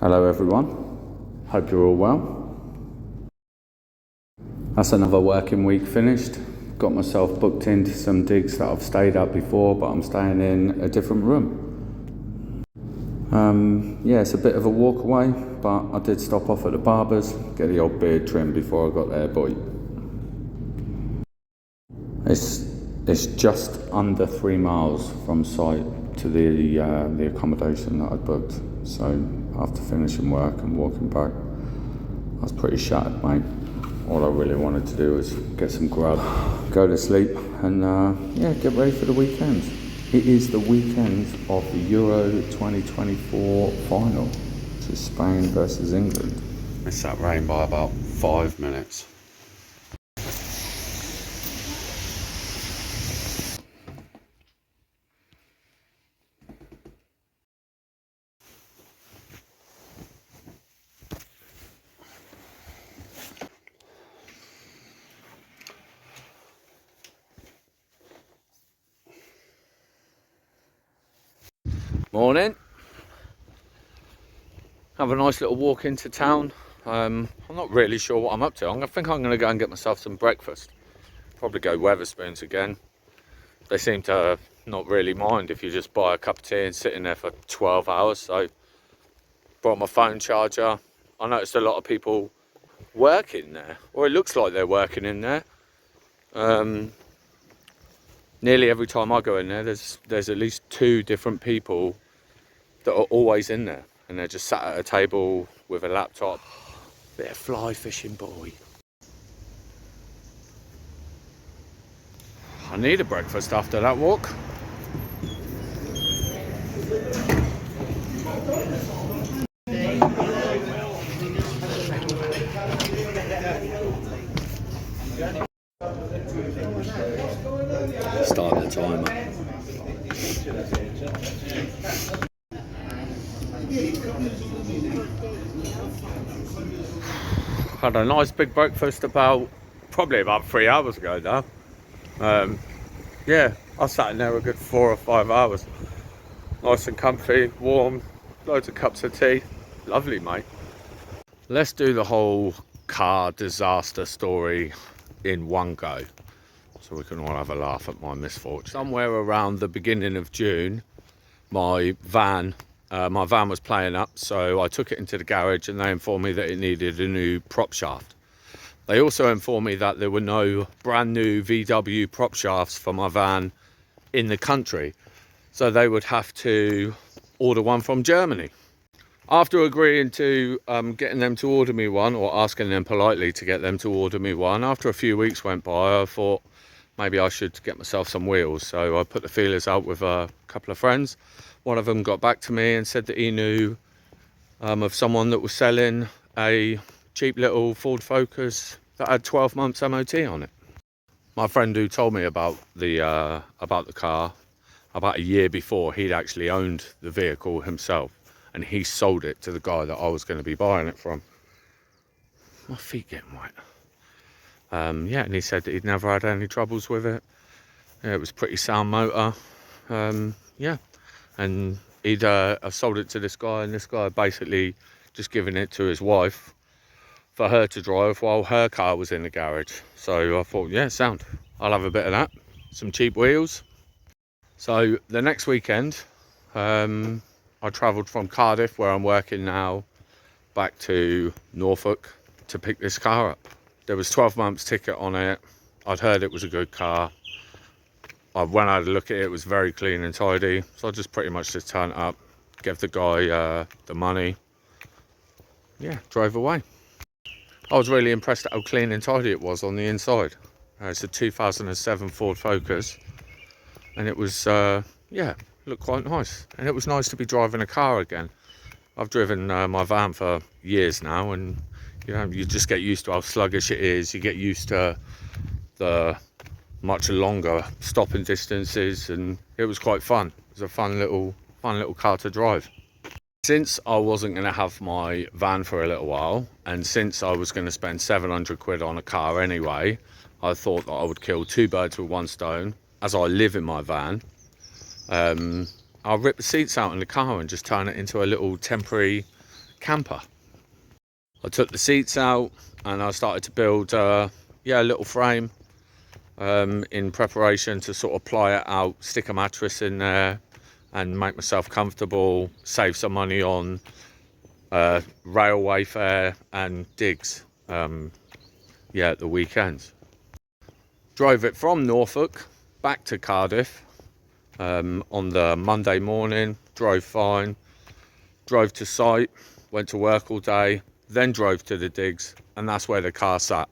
Hello everyone, hope you're all well. That's another working week finished. Got myself booked into some digs that I've stayed at before, but I'm staying in a different room. Yeah, it's a bit of a walk away, but I did stop off at the barber's, get the old beard trimmed before I got there, boy. It's just under 3 miles from site to the accommodation that I'd booked. So after finishing work and walking back, I was pretty shattered, mate. All I really wanted to do was get some grub, go to sleep, and yeah, get ready for the weekend. It is the weekend of the Euro 2024 final, which is Spain versus England. Missed that rain by about 5 minutes. Morning. Have a nice little walk into town. I'm not really sure what I'm up to. I think I'm going to go and get myself some breakfast. Probably go Wetherspoons again. They seem to not really mind if you just buy a cup of tea and sit in there for 12 hours. So brought my phone charger. I noticed a lot of people working there, or it looks like they're working in there. Nearly every time I go in there, there's at least 2 different people that are always in there, and they're just sat at a table with a laptop. Bit of fly fishing, boy. I need a breakfast after that walk. Start the timer. Had a nice big breakfast probably about 3 hours ago now. Yeah, I sat in there a good 4 or 5 hours. Nice and comfy, warm, loads of cups of tea. Lovely, mate. Let's do the whole car disaster story in one go, so we can all have a laugh at my misfortune. Somewhere around the beginning of June, my van was playing up, so I took it into the garage and they informed me that it needed a new prop shaft. They also informed me that there were no brand new VW prop shafts for my van in the country, so they would have to order one from Germany. After agreeing to getting them to order me one, or asking them politely to get them to order me one, after a few weeks went by, I thought maybe I should get myself some wheels. So I put the feelers out with a couple of friends. One of them got back to me and said that he knew of someone that was selling a cheap little Ford Focus that had 12 months MOT on it. My friend who told me about the car, about a year before, he'd actually owned the vehicle himself, and he sold it to the guy that I was going to be buying it from. My feet getting wet. Yeah, and he said that he'd never had any troubles with it. Yeah, it was a pretty sound motor. Yeah, and he'd sold it to this guy, and this guy basically just given it to his wife for her to drive while her car was in the garage. So I thought, yeah, sound. I'll have a bit of that. Some cheap wheels. So the next weekend, I travelled from Cardiff, where I'm working now, back to Norfolk to pick this car up. There was 12 months ticket on it. I'd heard it was a good car. When I had a look at it, it was very clean and tidy. So I just pretty much just turned up, gave the guy the money. Yeah, drove away. I was really impressed at how clean and tidy it was on the inside. It's a 2007 Ford Focus, and it was, yeah, looked quite nice. And it was nice to be driving a car again. I've driven my van for years now, and you know, you just get used to how sluggish it is. You get used to the much longer stopping distances, and it was quite fun. It was a fun little car to drive. Since I wasn't going to have my van for a little while, and since I was going to spend 700 quid on a car anyway, I thought that I would kill 2 birds with 1 stone. As I live in my van, I'll rip the seats out in the car and just turn it into a little temporary camper. I took the seats out and I started to build a little frame in preparation to sort of ply it out, stick a mattress in there and make myself comfortable, save some money on railway fare and digs at the weekends. Drove it from Norfolk back to Cardiff on the Monday morning, drove fine, drove to site, went to work all day, then drove to the digs, and that's where the car sat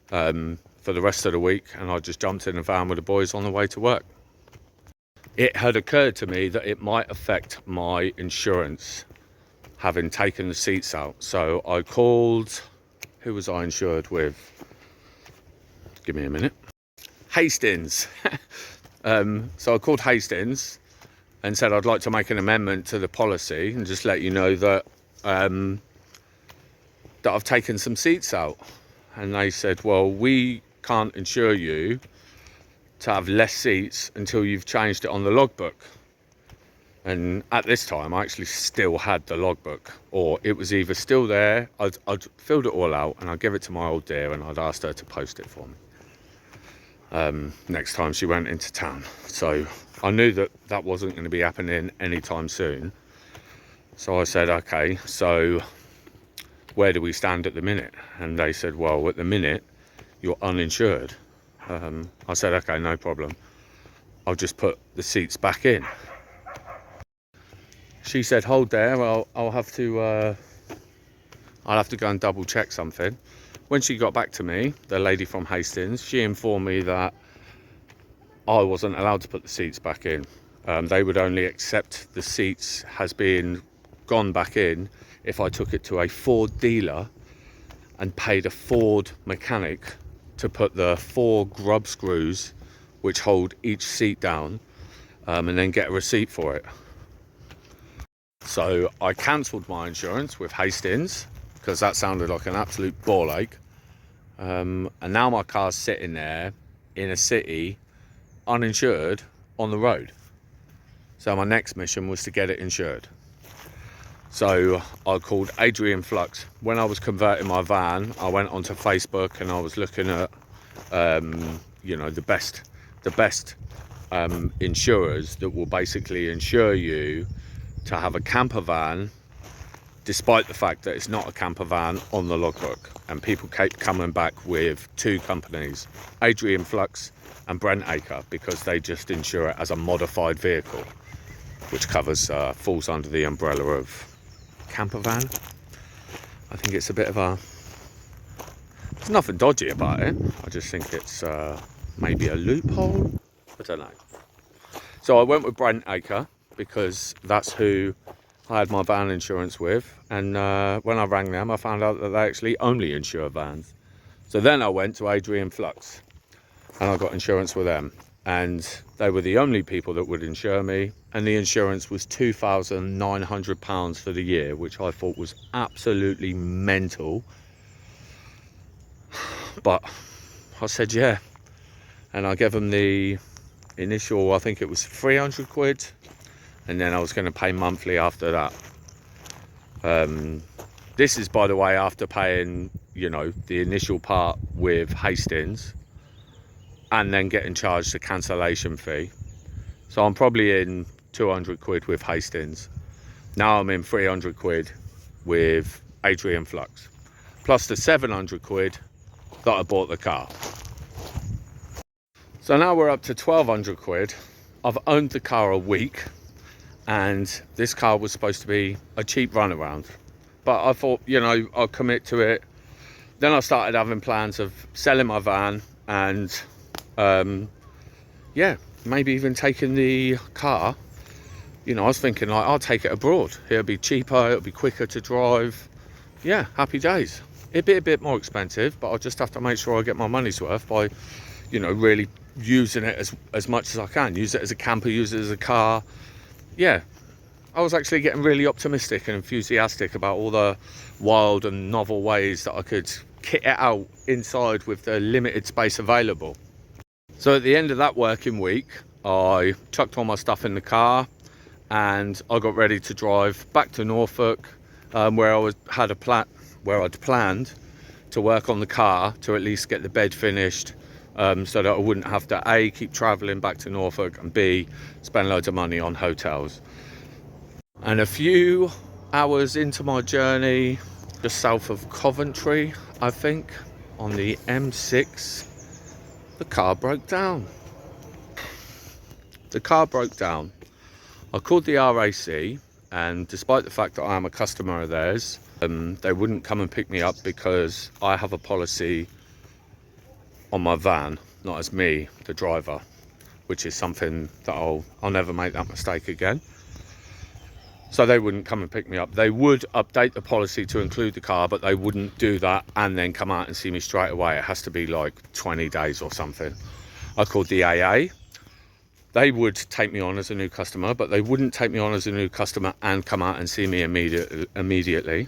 for the rest of the week, and I just jumped in the van with the boys on the way to work. It had occurred to me that it might affect my insurance having taken the seats out, so I called, who was I insured with? Give me a minute. Hastings. So I called Hastings and said I'd like to make an amendment to the policy and just let you know that that I've taken some seats out. And they said, well, we can't insure you to have less seats until you've changed it on the logbook. And at this time, I actually still had the logbook, or it was either still there, I'd filled it all out and I'd give it to my old dear and I'd asked her to post it for me next time she went into town. So I knew that that wasn't going to be happening anytime soon. So I said, okay, so where do we stand at the minute? And they said, well, at the minute, you're uninsured. I said, okay, no problem. I'll just put the seats back in. She said, hold there, I'll have to go and double check something. When she got back to me, the lady from Hastings, she informed me that I wasn't allowed to put the seats back in. They would only accept the seats has been gone back in if I took it to a Ford dealer and paid a Ford mechanic to put the 4 grub screws which hold each seat down and then get a receipt for it. So I cancelled my insurance with Hastings because that sounded like an absolute ball ache. And now my car's sitting there in a city, uninsured, on the road. So my next mission was to get it insured. So I called Adrian Flux. When I was converting my van, I went onto Facebook and I was looking at, the best insurers that will basically insure you to have a camper van, despite the fact that it's not a camper van on the logbook. And people keep coming back with 2 companies, Adrian Flux and Brent Acre, because they just insure it as a modified vehicle, which falls under the umbrella of camper van. I think it's a bit of there's nothing dodgy about it. I just think it's maybe a loophole. I don't know. So I went with Brent Acre because that's who I had my van insurance with, and when I rang them I found out that they actually only insure vans. So then I went to Adrian Flux and I got insurance with them, and they were the only people that would insure me, and the insurance was £2,900 for the year, which I thought was absolutely mental, but I said yeah, and I gave them the initial, I think it was 300 quid, and then I was going to pay monthly after that. This is, by the way, after paying, the initial part with Hastings and then getting charged a cancellation fee. So I'm probably in 200 quid with Hastings. Now I'm in 300 quid with Adrian Flux, plus the 700 quid that I bought the car. So now we're up to 1,200 quid. I've owned the car a week, and this car was supposed to be a cheap runaround, but I thought, I'll commit to it. Then I started having plans of selling my van and maybe even taking the car. I was thinking, like, I'll take it abroad. It'll be cheaper, it'll be quicker to drive. Yeah, happy days. It'd be a bit more expensive, but I'll just have to make sure I get my money's worth by, really using it as much as I can. Use it as a camper, use it as a car. Yeah, I was actually getting really optimistic and enthusiastic about all the wild and novel ways that I could kit it out inside with the limited space available. So at the end of that working week, I chucked all my stuff in the car and I got ready to drive back to Norfolk where I'd planned to work on the car to at least get the bed finished, so that I wouldn't have to A, keep travelling back to Norfolk, and B, spend loads of money on hotels. And a few hours into my journey, just south of Coventry, I think, on the M6, the car broke down. I called the RAC, and despite the fact that I am a customer of theirs, they wouldn't come and pick me up because I have a policy on my van, not as me, the driver, which is something that I'll never make that mistake again. So they wouldn't come and pick me up. They would update the policy to include the car, but they wouldn't do that and then come out and see me straight away. It has to be like 20 days or something. I called the AA. They would take me on as a new customer, but they wouldn't take me on as a new customer and come out and see me immediately.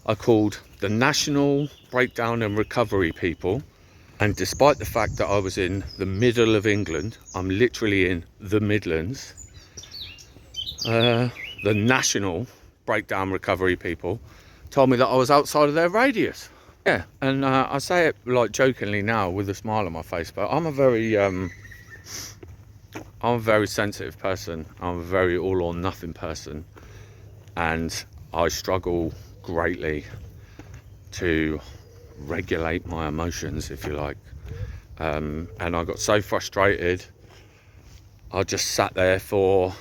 I called the National Breakdown and Recovery people, and despite the fact that I was in the middle of England, I'm literally in the Midlands, the National Breakdown Recovery people told me that I was outside of their radius. Yeah, and I say it like jokingly now with a smile on my face, but I'm a very sensitive person. I'm a very all or nothing person, and I struggle greatly to regulate my emotions, if you like. And I got so frustrated, I just sat there for,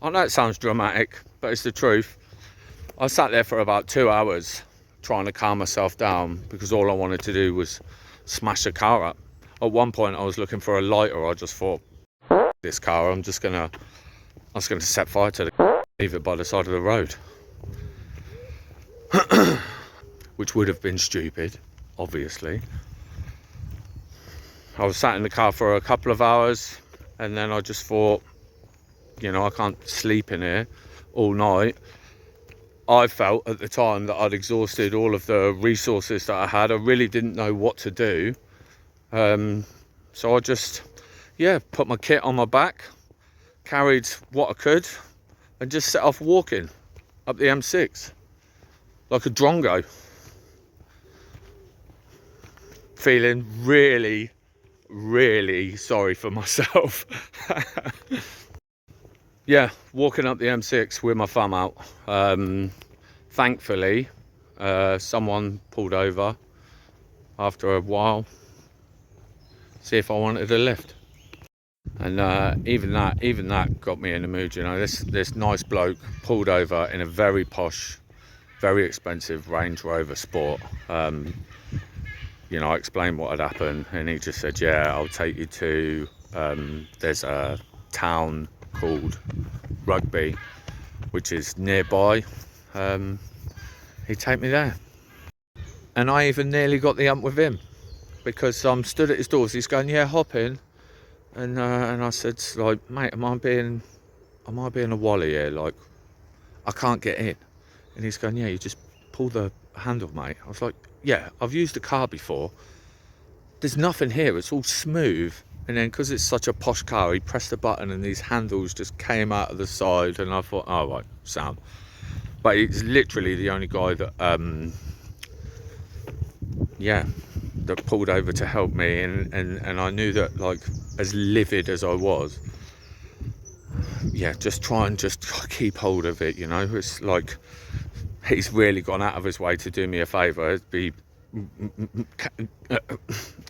I know it sounds dramatic, but it's the truth. I sat there for about 2 hours trying to calm myself down because all I wanted to do was smash the car up. At one point I was looking for a lighter. I just thought, this car, I was just gonna set fire to the, leave it by the side of the road. Which would have been stupid, obviously. I was sat in the car for a couple of hours, and then I just thought, you know, I can't sleep in here all night. I felt at the time that I'd exhausted all of the resources that I had. I really didn't know what to do. So I just, put my kit on my back, carried what I could, and just set off walking up the M6 like a drongo. Feeling really, really sorry for myself. Walking up the M6 with my thumb out. Thankfully, someone pulled over after a while, see if I wanted a lift. And even that got me in the mood, you know. This nice bloke pulled over in a very posh, very expensive Range Rover Sport. You know, I explained what had happened, and he just said, yeah, I'll take you to, there's a town called Rugby, which is nearby. He'd take me there. And I even nearly got the ump with him, because I'm stood at his doors. He's going, yeah, hop in. And I said, like, mate, am I being a wally here? Like, I can't get in. And he's going, yeah, you just pull the handle, mate. I was like, yeah, I've used the car before. There's nothing here. It's all smooth. And then because it's such a posh car, he pressed the button and these handles just came out of the side. And I thought, oh, right, sound. But he's literally the only guy that, that pulled over to help me. And I knew that, like, as livid as I was, just try and just keep hold of it, you know. It's like, he's really gone out of his way to do me a favour. It'd be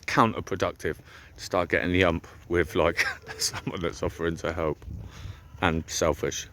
counterproductive to start getting the ump with, like, someone that's offering to help, and selfish.